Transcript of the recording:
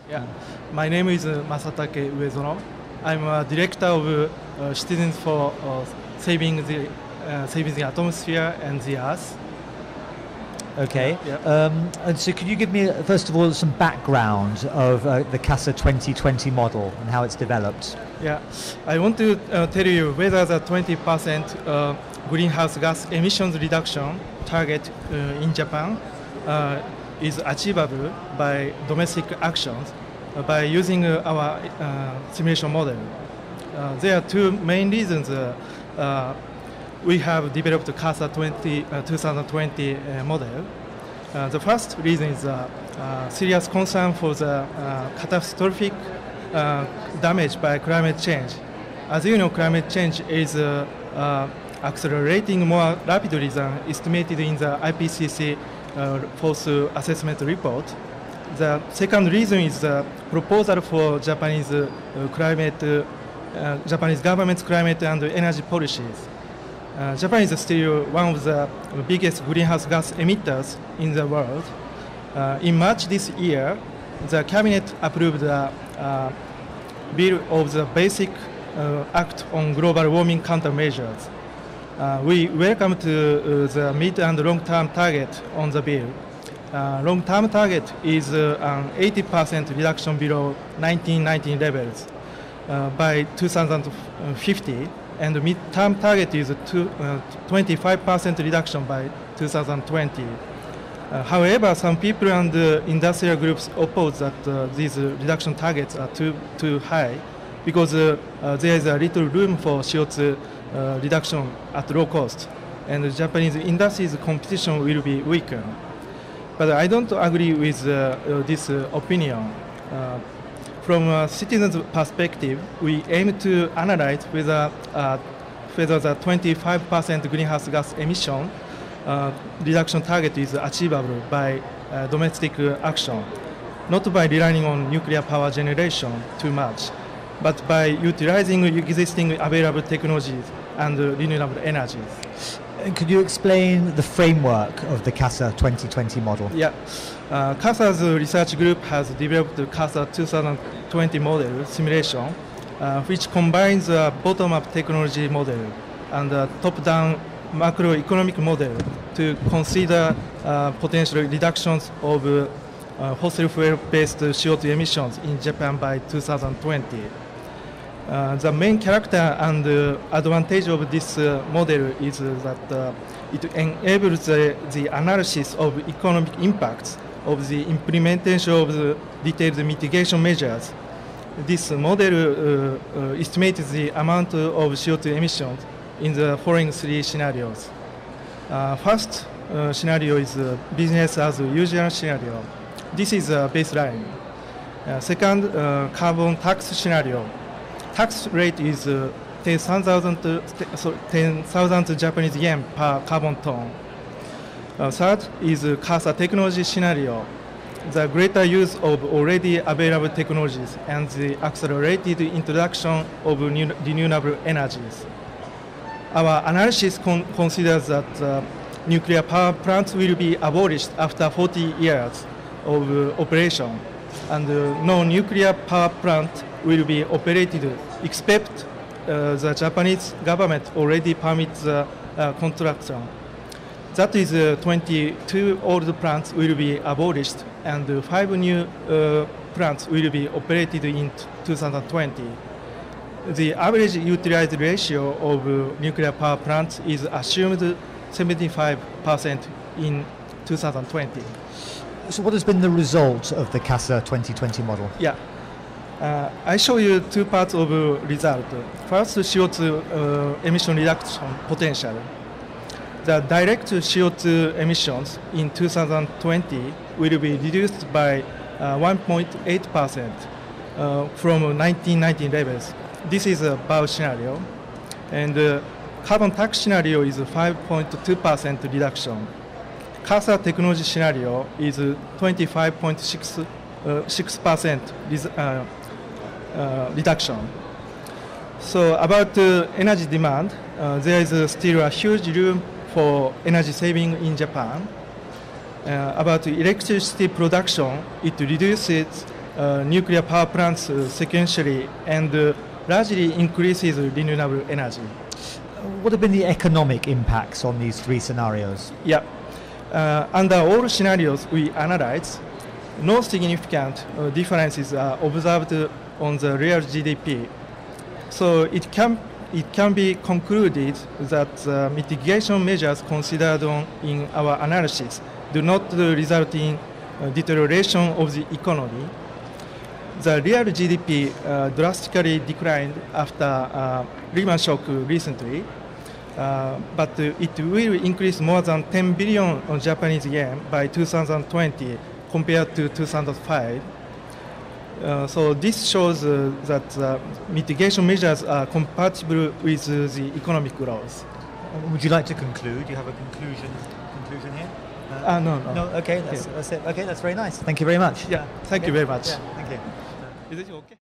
Yeah, my name is Masatake Uezono. I'm a director of Citizens for saving the atmosphere and the earth. Okay. Yeah. And so could you give me, first of all, some background of the CASA 2020 model and how it's developed? Yeah, I want to tell you whether the 20% greenhouse gas emissions reduction target in Japan is achievable by domestic actions by using our simulation model. There are two main reasons we have developed the CASA 2020 model. The first reason is serious concern for the catastrophic damage by climate change. As you know, climate change is accelerating more rapidly than estimated in the IPCC Force Assessment Report. The second reason is the proposal for Japanese government's climate and energy policies. Japan is still one of the biggest greenhouse gas emitters in the world. In March this year, the cabinet approved the bill of the Basic Act on Global Warming Countermeasures. We welcome to the mid and long-term target on the bill. Long-term target is an 80% reduction below 1990 levels by 2050, and the mid-term target is 25% reduction by 2020. However, some people and industrial groups oppose that these reduction targets are too high because there is a little room for CO2 reduction at low cost, and the Japanese industry's competition will be weakened. But I don't agree with this opinion. From a citizen's perspective, we aim to analyze whether the 25% greenhouse gas emission reduction target is achievable by domestic action, not by relying on nuclear power generation too much, but by utilizing existing available technologies and renewable energies. And could you explain the framework of the CASA 2020 model? Yeah, CASA's research group has developed the CASA 2020 model simulation, which combines a bottom-up technology model and a top-down macroeconomic model to consider potential reductions of fossil fuel-based CO2 emissions in Japan by 2020. The main character and advantage of this model is that it enables the analysis of economic impacts of the implementation of the detailed mitigation measures. This model estimates the amount of CO2 emissions in the following three scenarios. First scenario is business as usual scenario. This is a baseline. Second, carbon tax scenario. Tax rate is 10,000 Japanese yen per carbon ton. Third is CASA technology scenario, the greater use of already available technologies and the accelerated introduction of renewable energies. Our analysis considers that nuclear power plants will be abolished after 40 years of operation, and no nuclear power plant will be operated except the Japanese government already permits the construction. That is, 22 old plants will be abolished and 5 new plants will be operated in 2020. The average utilized ratio of nuclear power plants is assumed 75% in 2020. So what has been the result of the CASA 2020 model? Yeah. I show you two parts of result. First, CO2 emission reduction potential. The direct CO2 emissions in 2020 will be reduced by 1.8% from 1990 levels. This is a BAO scenario. And carbon tax scenario is 5.2% reduction. CASA technology scenario is 25.6% reduction. So about energy demand, there is still a huge room for energy saving in Japan. About electricity production, it reduces nuclear power plants sequentially and largely increases renewable energy. What have been the economic impacts on these three scenarios? Yeah, under all scenarios we analyze, no significant differences are observed on the real GDP. So it can be concluded that the mitigation measures considered in our analysis do not result in deterioration of the economy. The real GDP drastically declined after Lehman shock recently, but it will increase more than 10 billion Japanese yen by 2020 compared to 2005. So this shows that mitigation measures are compatible with the economic growth. Would you like to conclude? Do you have a conclusion here? No. No. Okay, that's it. Okay, that's very nice. Thank you very much. Yeah, thank you very much. Yeah, thank you. Is it okay?